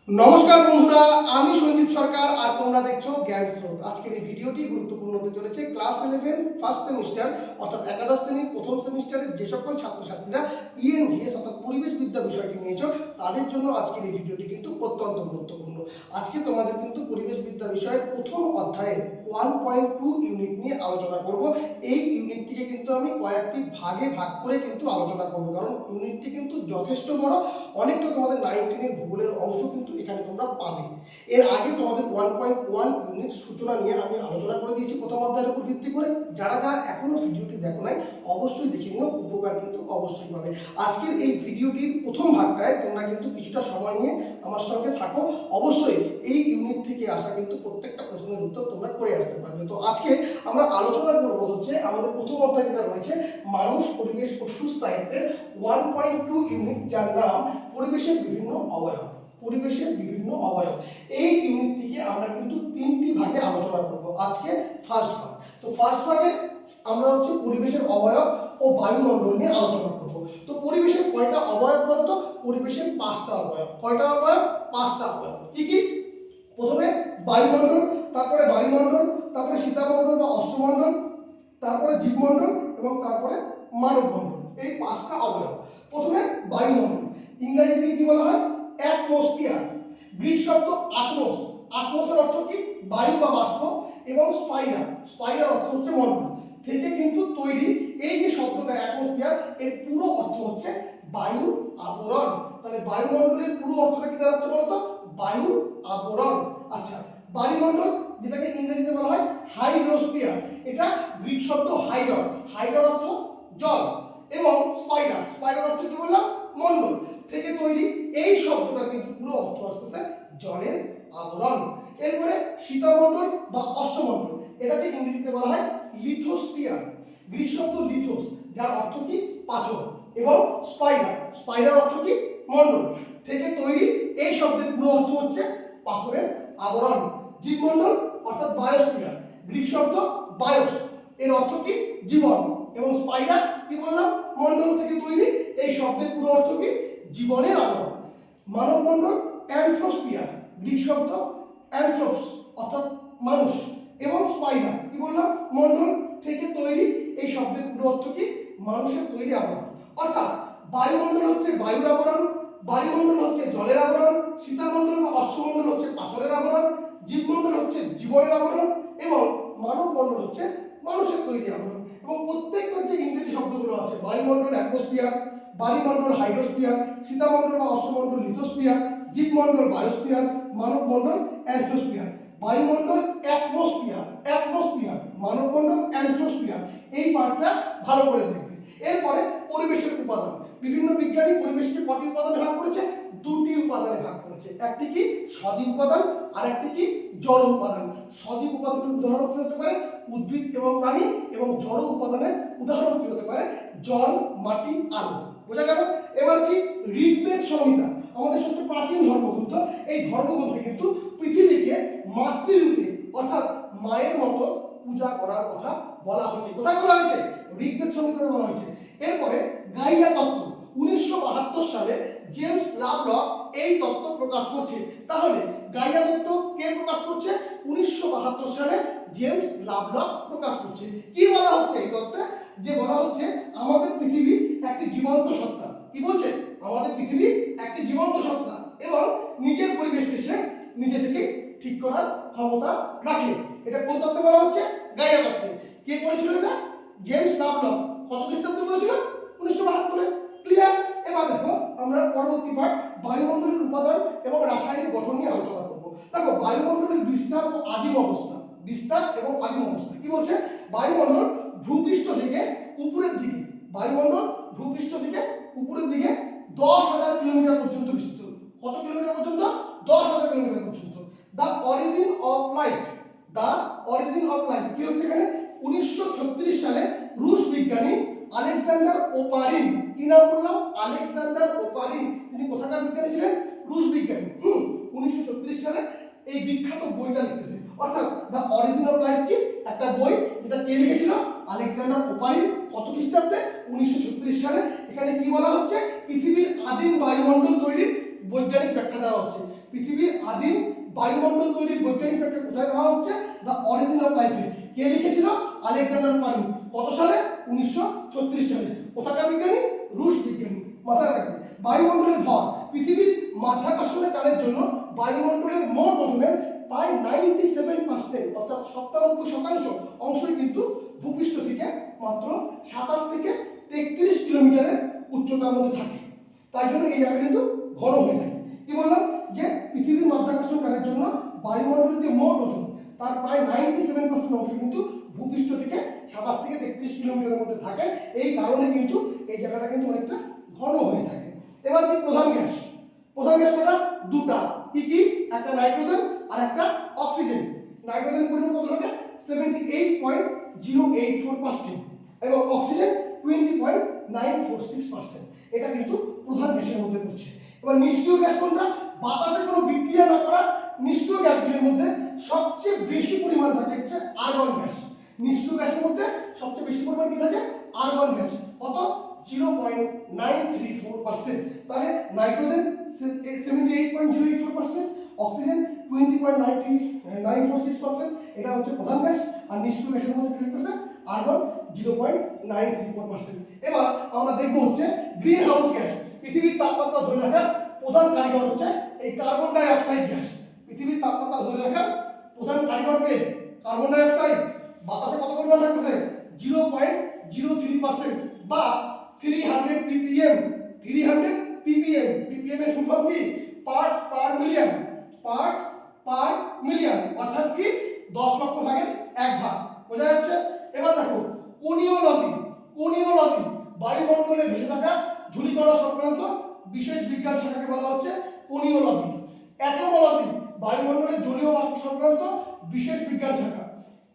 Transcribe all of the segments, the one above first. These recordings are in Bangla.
নমস্কার বন্ধুরা, আমি সঞ্জীব সরকার আর তোমরা দেখছো জ্ঞান স্রোত। আজকের এই ভিডিওটি গুরুত্বপূর্ণ হতে চলেছে ক্লাস 11 ফার্স্ট সেমিস্টার অর্থাৎ একাদশ শ্রেণীর প্রথম সেমিস্টারের যে সকল ছাত্রছাত্রীরা ইএনভিএস অর্থাৎ পরিবেশ বিদ্যা বিষয়টি নিয়েছো তাদের জন্য আজকের এই ভিডিওটি কিন্তু অত্যন্ত গুরুত্বপূর্ণ। আজকে তোমাদের কিন্তু পরিবেশ বিদ্যা বিষয়ের প্রথম অধ্যায়ের 1.2 ইউনিট নিয়ে আলোচনা করব। এই ইউনিটটিকে কিন্তু আমি কয়েকটি ভাগে ভাগ করে কিন্তু আলোচনা করব, কারণ ইউনিটটি কিন্তু যথেষ্ট বড়। অনেকটা তোমাদের 19 এর ভূগোলের অংশ কিন্তু এখানে তোমরা পাবে। এর আগে তোমাদের 1.1 ইউনিট সূচনা নিয়ে আমি আলোচনা করে দিয়েছি প্রথম অধ্যায়ের উপর ভিত্তি করে। যারা যারা এখনো ভিডিওটি দেখো নাই অবশ্যই দেখে নিও, উপকার কিন্তু অবশ্যই পাবে। আজকের এই ভিডিওটির প্রথম ভাগটায় তোমরা কিন্তু কিছুটা সময় নিয়ে আমার সঙ্গে থাকো। অবশ্যই এই ইউনিট থেকে আসা কিন্তু প্রত্যেকটা প্রশ্নের উত্তর তোমরা করে আসতে পারবে। তো আজকে আমরা আলোচনা করব হচ্ছে আমাদের প্রথম অধ্যায় যেটা রয়েছে মানুষ, পরিবেশ ও সুস্থায়িত্বের 1.2 ইউনিট, যার নাম পরিবেশের বিভিন্ন অবয়ব। পরিবেশের বিভিন্ন অবয়ব এই ইউনিটটিকে আমরা কিন্তু তিনটি ভাগে আলোচনা করব। আজকে ফার্স্ট ভাগ। তো ফার্স্ট ভাগে আমরা হচ্ছে পরিবেশের অবয়ব ও বায়ুমণ্ডল নিয়ে আলোচনা করব। তো পরিবেশের কয়টা অবয়ব বলতো? পরিবেশের 5টা অবয়ব। কয়টা অবয়ব? 5টা অবয়ব। কি কি? প্রথমে বায়ুমণ্ডল, তারপরে বায়ুমণ্ডল, তারপরে সীতামণ্ডল বা অশ্বমণ্ডল, তারপরে জীবমণ্ডল এবং তারপরে মানবমণ্ডল। এই 5টা অবয়ব। প্রথমে বায়ুমণ্ডল, ইংরেজিতে কি বলা হয়? অ্যাটমসফিয়ার। গ্রিক শব্দ আটমস। আটমসের অর্থ কি? বায়ু বা বাষ্প, এবং স্পাইরার, স্পাইরার অর্থ হচ্ছে মণ্ডল থেকে কিন্তু তৈরি। এই যে শব্দটা অ্যাটমসফিয়ার, এর পুরো অর্থ হচ্ছে বায়ুর আবরণ। তাহলে বায়ুমণ্ডলের পুরো অর্থটা কি দাঁড়াচ্ছে বলতো? বায়ুর আবরণ। আচ্ছা, বায়ুমণ্ডল যেটাকে ইংরেজিতে বলা হয় হাইড্রোস্ফিয়ার, এটা গ্রিক শব্দ হাইড্রন। হাইড্রন অর্থ জল, এবং স্পাইরার, স্পাইরার অর্থ কি বললাম? মণ্ডল থেকে তৈরি। এই শব্দটার কিন্তু পুরো অর্থ আসতেছে জলের আবরণ। এরপরে সীতামণ্ডল বা অশ্বমণ্ডল, এটাকে ইংরেজিতে বলা হয় লিথোস্ফিয়ার। গ্রিক শব্দ লিথোস, যার অর্থ কি? পাথর, এবং স্পাইরার, স্পাইরার অর্থ কি? মণ্ডল থেকে তৈরি। এই শব্দের পুরো অর্থ হচ্ছে পাথরের আবরণ। জীবমণ্ডল অর্থাৎ বায়োস্ফিয়ার, গ্রিক শব্দ বায়োস, এর অর্থ কি? জীবন, এবং স্পাইরার কি বললাম? মণ্ডল থেকে তৈরি। এই শব্দের পুরো অর্থ কি? জীবনের আবরণ। মানবমণ্ডল অ্যানথ্রোস্ফিয়ার, গ্রিক শব্দ অ্যানথ্রোপস অর্থাৎ মানুষ, এবং স্পাইরার কি বললাম? মণ্ডল থেকে তৈরি। এই শব্দের পুরো অর্থ কি? মানুষের তৈরি আবরণ। অর্থাৎ বায়ুমণ্ডল হচ্ছে বায়ুর আবরণ, বায়ুমণ্ডল হচ্ছে জলের আবরণ, সীতামণ্ডল বা অশ্বমণ্ডল হচ্ছে পাথরের আবরণ, জীবমণ্ডল হচ্ছে জীবনের আবরণ, এবং মানবমণ্ডল হচ্ছে মানুষের তৈরি আবরণ। এবং প্রত্যেকটা যে ইংরেজি শব্দগুলো আছে, বায়ুমণ্ডল অ্যাটমসফিয়ার, বায়ুমণ্ডল হাইড্রোস্ফিয়ার, সীতামণ্ডল বা অশ্বমণ্ডল লিথোস্ফিয়ার, জীবমণ্ডল বায়োস্ফিয়ার, মানবমণ্ডল অ্যানথ্রোস্ফিয়ার। বায়ুমণ্ডল অ্যাটমসফিয়ার, অ্যাটমসফিয়ার, মানবমণ্ডল অ্যানথ্রোস্ফিয়ার। এই পার্টটা ভালো করে দেখবে। এরপরে পরিবেশের উপাদান। বিভিন্ন বিজ্ঞানী পরিবেশকে কটি উপাদানে ভাগ করেছে? দুটি উপাদানে ভাগ করেছে। একটি কি? সজীব উপাদান, আর একটি কি? জড় উপাদান। সজীব উপাদানের উদাহরণ কি হতে পারে? উদ্ভিদ এবং প্রাণী। এবং জড় উপাদানের উদাহরণ কি হতে পারে? জল, মাটি, আলো। বোঝা গেল? এবার কি? ঋগ্বেদ সংহিতা আমাদের সবচেয়ে প্রাচীন ধর্মগ্রন্থ। এই ধর্মগ্রন্থে কিন্তু পৃথিবীকে মাতৃরূপে অর্থাৎ মায়ের মতো পূজা করার কথা বলা হয়েছে। কোথায় বলা হয়েছে? ঋগ্বেদ সংহিতায় বলা হয়েছে। এরপরে গাইয়া তত্ত্ব 1972 সালে জেমস লাভলক এই তত্ত্ব প্রকাশ করছে। তাহলে গাইয়া তত্ত্ব কে প্রকাশ করছে? 1972 সালে জেমস লাভলক প্রকাশ করছে। কি বলা হচ্ছে এই তত্ত্বে? যে বলা হচ্ছে আমাদের পৃথিবী একটি জীবন্ত সত্তা। কি বলছে? আমাদের পৃথিবী একটি জীবন্ত সত্তা, এবং নিজের পরিবেশকে সে নিজে থেকে ঠিক করার ক্ষমতা রাখে। এটা কোন তত্ত্বে বলা হচ্ছে? গাইয়া তত্ত্বে। কে করেছিল এটা? James love lock. কত খ্রিস্টাব্দে বলেছিল? 1972-এ। ক্লিয়ার? এবার দেখো আমরা পরবর্তী পার্ট বায়ুমণ্ডলের উপাদান এবং রাসায়নিক গঠন নিয়ে আলোচনা করব। দেখো বায়ুমণ্ডলের বিস্তার ও আদিম অবস্থা। বিস্তার এবং আদিম অবস্থা কি বলছে? বায়ুমণ্ডল ভূপৃষ্ঠ থেকে উপরের দিকে, বায়ুমণ্ডল ভূপৃষ্ঠ থেকে উপরের দিকে 10,000 কিলোমিটার পর্যন্ত বিস্তৃত। কত কিলোমিটার পর্যন্ত? 10,000 কিলোমিটার পর্যন্ত। The origin of life, the origin of life কি হচ্ছে এখানে? 1936 সালে রুশ বিজ্ঞানী আলেকজান্ডার ওপারিন, কি নাম বললাম? Alexander Oparin. তিনি কোথাকার বিজ্ঞানী ছিলেন? রুশ বিজ্ঞানী। 1936 সালে এই বিখ্যাত বইটা লিখতেছে। অর্থাৎ দ্য অরিজিন অফ লাইফ কি একটা বই, যেটা কে লিখেছিল? Alexander Oparin. কত খ্রিস্টাব্দে? 1936 সালে। এখানে কি বলা হচ্ছে? পৃথিবীর আদিম বায়ুমণ্ডল তৈরির বৈজ্ঞানিক ব্যাখ্যা দেওয়া হচ্ছে। পৃথিবীর আদিম বায়ুমণ্ডল তৈরির বৈজ্ঞানিক ব্যাখ্যা কোথায় দেওয়া হচ্ছে? দ্য অরিজিন অফ লাইফে। কে লিখেছিল? আলেকজান্ডার পানি। কত সালে? 1936 সালে। কোথাকার বিজ্ঞানী? রুশ বিজ্ঞানী। মাথায় রাখবে। বায়ুমণ্ডলের ভর, পৃথিবীর মাধ্যাকর্ষণের টানের জন্য বায়ুমণ্ডলের মোট ওজনের প্রায় 97% অর্থাৎ 97% অংশই কিন্তু ভূপৃষ্ঠ থেকে মাত্র 27 থেকে 33 কিলোমিটারের উচ্চতার মধ্যে থাকে। তাই জন্য এই জায়গাটা কিন্তু ঘন হয়ে থাকে। কি বললাম? যে পৃথিবীর মাধ্যাকর্ষণ টানের জন্য বায়ুমণ্ডলের যে মোট ওজন তার প্রায় 97% অংশ কিন্তু ভূপৃষ্ঠ থেকে 27 থেকে 33 কিলোমিটারের মধ্যে থাকে। এই কারণে কিন্তু এই জায়গাটা কিন্তু অনেকটা ঘন হয়ে থাকে। এবার কি প্রধান গ্যাস? প্রধান গ্যাস কটা? দুটা। কি কি? একটা নাইট্রোজেন আর একটা অক্সিজেন। নাইট্রোজেন পরিমাণ কত থাকে? 78.084% এবং অক্সিজেন 20.946%। এটা কিন্তু প্রধান গ্যাসের মধ্যে পড়ছে। এবার নিষ্ক্রিয় গ্যাস কোনটা? বাতাসে কোনো বিক্রিয়া না করা নিষ্ক্রিয় গ্যাসগুলির মধ্যে সবচেয়ে বেশি পরিমাণে থাকে হচ্ছে আর্গন গ্যাস। নিষ্ক্রিয় গ্যাসের মধ্যে সবচেয়ে বেশি পরিমাণ কি থাকে? Argon gas. কত? 0.934%। তাহলে নাইট্রোজেন 78.084%, অক্সিজেন 20.946%। এটা হচ্ছে প্রধান গ্যাস। আর নিষ্ক্রিয় গ্যাসের মধ্যে কি থাকতেছে? আর্গন 0.934%। এবার আমরা দেখব হচ্ছে গ্রিন হাউস গ্যাস। পৃথিবীর তাপমাত্রা ধরে রাখার প্রধান কারিগর হচ্ছে এই কার্বন ডাই অক্সাইড গ্যাস। পৃথিবীর তাপমাত্রা ধরে রাখার প্রধান কারিগর কে? Carbon die oxide. বাতাসে কত পরিমাণ থাকতেছে? 0.03% বা 300 ppm। 300 ppm। ppm এর ফুল ফর্ম কি? Parts per million. Parts per million অর্থাৎ কি? 10 লক্ষ ভাগের 1 ভাগ। বোঝা যাচ্ছে? এবার দেখো কোনিওলজি। কোনিওলজি বায়ুমণ্ডলে ভেসে থাকা ধূলিকণা সংক্রান্ত বিশেষ বিজ্ঞান শাখাকে বলা হচ্ছে কোনিওলজি। অ্যাটোমোলজি বায়ুমণ্ডলের জলীয় বাষ্প সংক্রান্ত বিশেষ বিজ্ঞান শাখা।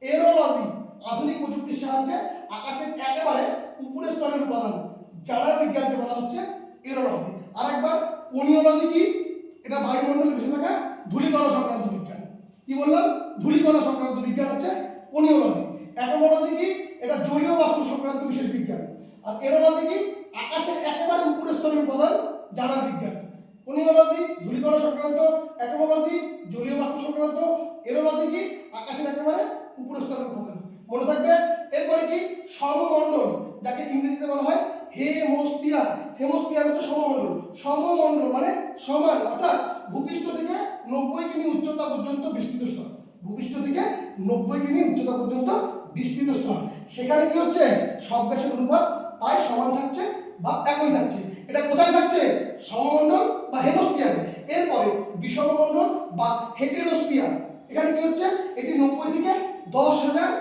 এরোলজি আধুনিক প্রযুক্তির সাহায্যে আকাশের একেবারে উপরের স্তরের উপাদান জানার বিজ্ঞানকে বলা হচ্ছে এরোলজি। আরেকবার কোনিওলজি কি? এটা বায়ুমণ্ডলে ভেসে থাকা ধূলিকণা সংক্রান্ত বিজ্ঞান। কি বললাম? ধূলিকণা সংক্রান্ত বিজ্ঞান হচ্ছে কোনিওলজি। অ্যাটোমোলজি কি? এটা জলীয় বাষ্প সংক্রান্ত বিশেষ বিজ্ঞান। আর এরোলজি কি? আকাশের একেবারে উপরের স্তরের উপাদান জানার বিজ্ঞান। কোনিওলজি ধূলিকণা সংক্রান্ত, অ্যাটোমোলজি জলীয় বাষ্প সংক্রান্ত, এরোলজি কি? আকাশের একেবারে উপরের স্তরের উপাদান। মনে থাকবে। এরপরে কি? সমমণ্ডল, যাকে ইংরেজিতে বলা হয় হেমোস্ফিয়ার। হেমোস্ফিয়ার হচ্ছে সমমণ্ডল। সমমণ্ডল মানে সমান, অর্থাৎ ভূপৃষ্ঠ থেকে 90 কিমি উচ্চতা পর্যন্ত বিস্তৃত স্তর। ভূপৃষ্ঠ থেকে 90 কিমি উচ্চতা পর্যন্ত বিস্তৃত স্তর। সেখানে কি হচ্ছে? সব গ্যাসের অনুপাত প্রায় সমান থাকছে বা একই থাকছে। এটা কোথায় থাকছে? সমমণ্ডল বা হেমোস্ফিয়ারে। এরপরে বিষমমণ্ডল বা হেটেরোস্ফিয়ার। এখানে কি হচ্ছে? এটি 90 থেকে 10,000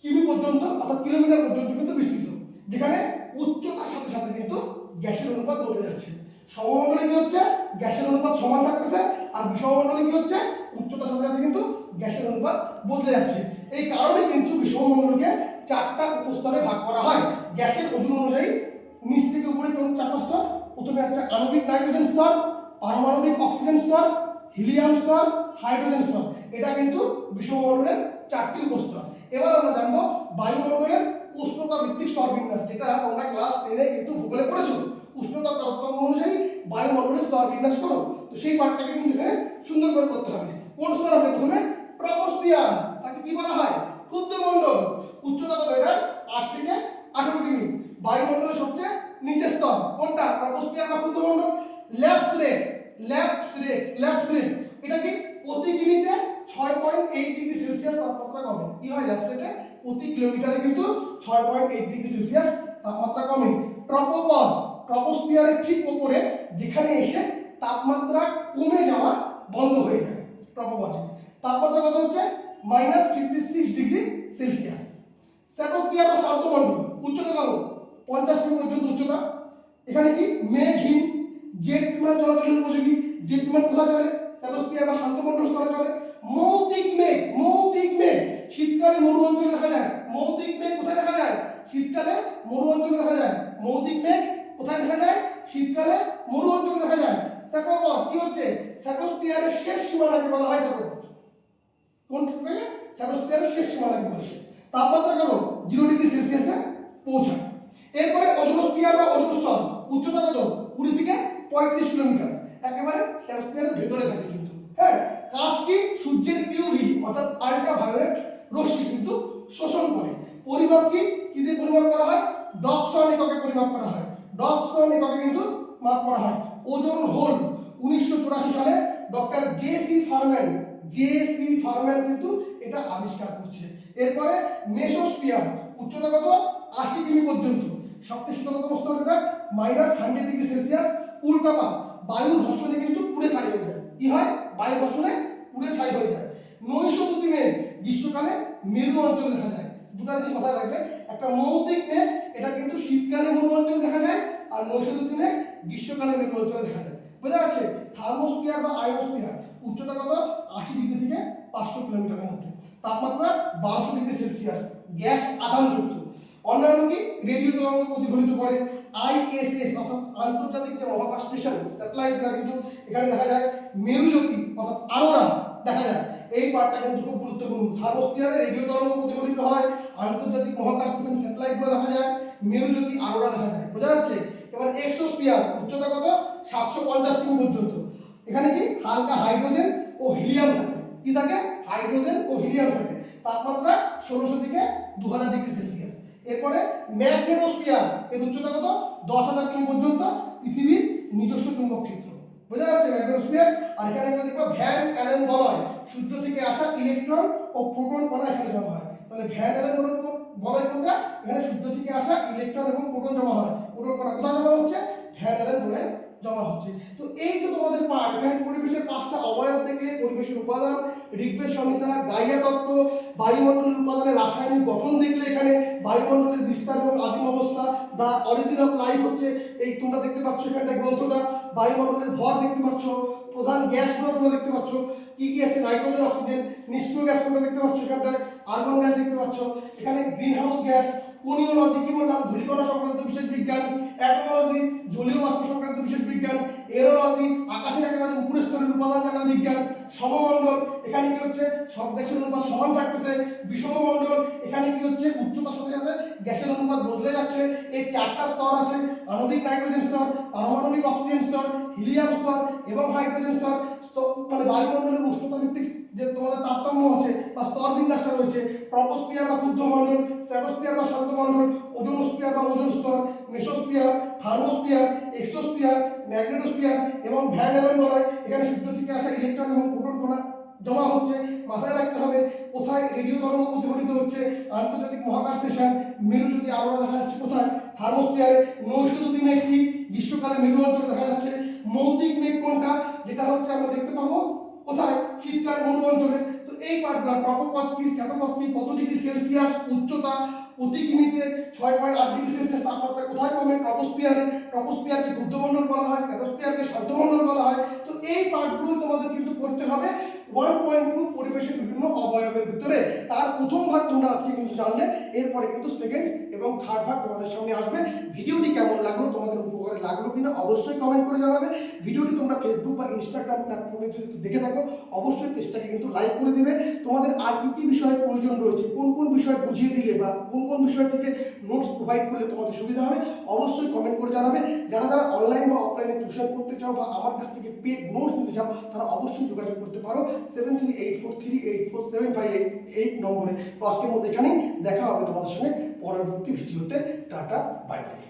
কিমি পর্যন্ত অর্থাৎ কিলোমিটার পর্যন্ত কিন্তু বিস্তৃত, যেখানে উচ্চতার সাথে সাথে কিন্তু গ্যাসের অনুপাত বদলে যাচ্ছে। সমমণ্ডলে কি হচ্ছে? গ্যাসের অনুপাত সমান থাকতেছে। আর বিষমমণ্ডলে কি হচ্ছে? উচ্চতার সাথে সাথে কিন্তু গ্যাসের অনুপাত বদলে যাচ্ছে। এই কারণে কিন্তু বিষমমণ্ডলকে 4টা উপস্তরে ভাগ করা হয় গ্যাসের ওজন অনুযায়ী। নিচ থেকে উপরে কোন 4টা স্তর? প্রথমে হচ্ছে আণবিক নাইট্রোজেন স্তর, পারমাণবিক অক্সিজেন স্তর, হিলিয়াম স্তর, হাইড্রোজেন স্তর। এটা কিন্তু বিষমমণ্ডলের 4টি উপস্তর। এবার আমরা জানবো বায়ুমণ্ডলের উষ্ণতা ভিত্তিক স্তর বিন্যাস, যেটা তোমরা ক্লাস 10 কিন্তু ভূগোলে পড়েছো। উষ্ণতা তারতম্য অনুযায়ী বায়ুমণ্ডলের স্তর বিন্যাস করো। তো সেই পার্টটাকে কিন্তু এখানে সুন্দর করে করতে হবে। কোন স্তর আছে? প্রথমে ট্রপোস্ফিয়ার। তাকে কি বলা হয়? ক্ষুদ্রমণ্ডল। উচ্চতা কত এটা? 8 থেকে 18 কিমি। বায়ুমণ্ডলের সবচেয়ে নিচের স্তর কোনটা? ট্রপোস্ফিয়ার বা ক্ষুদ্রমণ্ডল। ল্যাপ্স রেট। এটা কি? প্রতি কিমিতে 6.8 ডিগ্রি সেলসিয়াস তাপমাত্রা কমে। কি হয় ল্যাপ্স রেটে? প্রতি কিলোমিটারে কিন্তু 6.8 ডিগ্রি সেলসিয়াস তাপমাত্রা কমে। ট্রপোপজ ট্রপোস্ফিয়ারের ঠিক উপরে, যেখানে এসে তাপমাত্রা কমে যাওয়া বন্ধ হয়ে যায়। ট্রপোপজে তাপমাত্রা কত হচ্ছে? -56 ডিগ্রি সেলসিয়াস। স্ট্র্যাটোস্ফিয়ার বা শান্তমণ্ডল উচ্চতা কত? 50 কিমি পর্যন্ত উচ্চতা। এখানে কি? মেঘহীন জেট বিমান চলাচলের উপযোগী। জেট বিমান কোথায় চলে? স্ট্র্যাটোস্ফিয়ার বা শান্তমণ্ডল স্তরে চলে। মৌতিক মেঘ শীতকালে মরু অঞ্চলে দেখা যায়। মৌতিক মেঘ কোথায় দেখা যায়? শীতকালে মরু অঞ্চলে দেখা যায়। মৌতিক মেঘ কোথায় দেখা যায়? শীতকালে মরু অঞ্চলে দেখা যায়। স্ট্র্যাটোপজ কি হচ্ছে? স্ট্র্যাটোস্ফিয়ারের শেষ সীমানাকে বলা হয় স্ট্র্যাটোপজ। কোন থেকে? স্ট্র্যাটোস্ফিয়ারের শেষ সীমানাকে বলা হয়। তাপমাত্রা কত? 0 ডিগ্রি সেলসিয়াসে পৌঁছায়। এরপরে ওজোনোস্ফিয়ার বা ওজোন স্তর উচ্চতা কত? 20 থেকে 35 কিলোমিটার, একেবারে স্ট্র্যাটোস্ফিয়ারের ভেতরে থাকে কিন্তু। হ্যাঁ, কাজ কি? সূর্যের ইউভি অর্থাৎ আল্ট্রাভায়োলেট রশ্মি কিন্তু শোষণ করে। পরিমাপ কি? কি দিয়ে পরিমাপ করা হয়? ডপসন এককে পরিমাপ করা হয়। ডপসন এককে কিন্তু মাপ করা হয়। ওজোন হোল 1984 সালে ডক্টর জে.সি. ফারম্যান কিন্তু এটা আবিষ্কার করছে। এরপরে মেসোস্ফিয়ার উচ্চতা কত? 80 কিমি পর্যন্ত। সবচেয়ে শীতলতম স্তর এটা -100 ডিগ্রি সেলসিয়াস। উল্কাপাত বায়ুর ঘর্ষণে কিন্তু পুড়ে ছাই হয়ে যায়। কি হয়? বায়ুর ঘর্ষণে পুড়ে ছাই হয়ে যায়। নৈশদ্যুতি মেঘ গ্রীষ্মকালে মেরু অঞ্চলে দেখা যায়। দুটো জিনিস মাথায় রাখবে, একটা মৌতিক মেঘ এটা কিন্তু শীতকালে মেরু অঞ্চলে দেখা যায়, আর নৈশদ্যুতি মেঘ গ্রীষ্মকালে মেরু অঞ্চলে দেখা যায়। বোঝা যাচ্ছে? থার্মোস্ফিয়ার বা আয়োনোস্ফিয়ার উচ্চতা কত? 80 ডিগ্রি থেকে 500 কিলোমিটারের মধ্যে। তাপমাত্রা 1200 ডিগ্রি সেলসিয়াস। গ্যাস আধানযুক্ত। অন্যান্য কি? রেডিও তরঙ্গ প্রতিফলিত করে। আইএসএস অর্থাৎ আন্তর্জাতিক যে মহাকাশ স্টেশন স্যাটেলাইটরা কিন্তু এখানে দেখা যায়। মেরুজ্যোতি অর্থাৎ আরোরা দেখা যায়। এই পার্টটা কিন্তু খুব গুরুত্বপূর্ণ। থার্মোস্ফিয়ারে রেডিও তরঙ্গ প্রতিফলিত হয়, আন্তর্জাতিক মহাকাশ স্টেশন স্যাটেলাইটগুলো দেখা যায়, মেরুজ্যোতি আরোরা দেখা যায়। বোঝা যাচ্ছে? এবার এক্সোস্ফিয়ার উচ্চতা কত? 750 কিমি পর্যন্ত। এখানে কি? হালকা হাইড্রোজেন ও হিলিয়াম থাকে। কি থাকে? হাইড্রোজেন ও হিলিয়াম থাকে। তাপমাত্রা 1600 থেকে 2000 ডিগ্রি সেলসিয়াস। এরপরে ম্যাগনেটোস্ফিয়ার এর উচ্চতা কত? 10,000 কিমি পর্যন্ত। পৃথিবীর নিজস্ব চুম্বক ক্ষেত্র। বোঝা যাচ্ছে? ম্যাগনেটোস্ফিয়ার। আর এখানে একটা দেখবা ভ্যান অ্যালেন বলয়, সূর্য থেকে আসা ইলেকট্রন ও প্রোটন কণা এখানে জমা হয়। তাহলে ভ্যান অ্যালেন বলয় কোনটা? এখানে সূর্য থেকে আসা ইলেকট্রন এবং প্রোটন জমা হয়। প্রোটন কণা কোথায় জমা হচ্ছে? ভ্যান অ্যালেন বলয়ে জমা হচ্ছে। তো এই তো তোমাদের পার্ট। এখানে পরিবেশের 5টা অবয়ব দেখলে, পরিবেশের উপাদান, ঋগ্বেদ সংহিতা, গাইয়া তত্ত্ব, বায়ুমণ্ডলের উপাদানের রাসায়নিক গঠন দেখলে, এখানে বায়ুমণ্ডলের বিস্তার এবং আদিম অবস্থা, দ্য অরিজিন অফ লাইফ হচ্ছে এই তোমরা দেখতে পাচ্ছ এখানটা গ্রন্থটা। বায়ুমণ্ডলের ভর দেখতে পাচ্ছ, প্রধান গ্যাসগুলো তোমরা দেখতে পাচ্ছ কি কি আছে, নাইট্রোজেন, অক্সিজেন। নিষ্ক্রিয় গ্যাস তোমরা দেখতে পাচ্ছ এখানটায়, আর্গন গ্যাস দেখতে পাচ্ছ। এখানে গ্রিন হাউস গ্যাস, কোনিওলজি কি বললাম, ধূলিকণা সংক্রান্ত বিশেষ বিজ্ঞান, অ্যাটমোলজি জলীয় বাষ্প সংক্রান্ত বিশেষ বিজ্ঞান, এরোলজি আকাশের একেবারে উপরের স্তরের উপাদান জানার বিজ্ঞান, সমমণ্ডল এখানে কি হচ্ছে সব গ্যাসের অনুপাত সমান থাকতেছে, বিষমমণ্ডল এখানে কি হচ্ছে উচ্চতার সাথে সাথে গ্যাসের অনুপাত বদলে যাচ্ছে। এই 4টা স্তর আছে, আণবিক নাইট্রোজেন স্তর, পারমাণবিক অক্সিজেন স্তর, হিলিয়াম স্তর এবং হাইড্রোজেন স্তর। মানে বায়ুমণ্ডলের উষ্ণতা ভিত্তিক যে তোমাদের তারতম্য আছে বা স্তর বিন্যাসটা রয়েছে, ট্রপোস্ফিয়ার বা ক্ষুদ্র মণ্ডল, স্ট্র্যাটোস্ফিয়ার বা শান্ত মণ্ডল, ওজোনোস্ফিয়ার বা ওজোন স্তর, মেসোস্ফিয়ার, থার্মোস্ফিয়ার, এক্সোস্ফিয়ার, ম্যাগনেটোস্ফিয়ার এবং ভ্যান অ্যালেন বলয়। এখানে সূর্য থেকে আসা ইলেকট্রন এবং প্রোটন কণা জমা হচ্ছে। মাথায় রাখতে হবে কোথায় রেডিও তরঙ্গ প্রতিফলিত হচ্ছে? আন্তর্জাতিক মহাকাশ স্টেশন। মেরুজ্যোতি আরোরা দেখা যাচ্ছে কোথায়? থার্মোস্ফিয়ারে। নৈশদ্যুতি মেঘ কি? গ্রীষ্মকালে মেরু অঞ্চলে দেখা যাচ্ছে। মৌতিক মেঘ কোনটা? যেটা হচ্ছে আমরা দেখতে পাবো কোথায়? শীতকালে মেরু অঞ্চলে। তো এই পার্টগুলো ট্রপোপজ কি, স্ট্র্যাটোপজ কি, কত ডিগ্রি সেলসিয়াস উচ্চতা, প্রতি কিমিতে 6.8 ডিগ্রি সেলসিয়াস তাপমাত্রা কোথায় কমে? ট্রপোস্ফিয়ারে। ট্রপোস্ফিয়ারকে ক্ষুদ্রমণ্ডল বলা হয়, স্ট্র্যাটোস্ফিয়ারকে শান্তমণ্ডল বলা হয়। তো এই পার্টগুলো তোমাদের কিন্তু করতে হবে 1.2 পরিবেশের বিভিন্ন অবয়বের ভিতরে। তার প্রথম ভাগ তোমরা আজকে কিন্তু জানলে, এরপরে কিন্তু সেকেন্ড এবং থার্ড ভাগ তোমাদের সামনে আসবে। ভিডিওটি কেমন লাগলো, তোমাদের উপকারে লাগলো কিনা অবশ্যই কমেন্ট করে জানাবে। ভিডিওটি তোমরা ফেসবুক বা ইনস্টাগ্রাম প্ল্যাটফর্মে যদি দেখে থাকো অবশ্যই পেজটাকে কিন্তু লাইক করে দিবে। তোমাদের আর কি কি বিষয়ের প্রয়োজন রয়েছে, কোন কোন বিষয় বুঝিয়ে দিলে বা কোন কোন বিষয় থেকে নোটস প্রোভাইড করলে তোমাদের সুবিধা হবে অবশ্যই কমেন্ট করে জানাবে। যারা যারা অনলাইন বা অফলাইনে টিউশন করতে চাও বা আমার কাছ থেকে পেড নোটস নিতে চাও তারা অবশ্যই যোগাযোগ করতে পারো 7384384758 নম্বরে। তো আজকের মধ্যে এখানেই দেখা হবে তোমাদের সঙ্গে পরবর্তী ভিডিওতে। Tata, bye bye.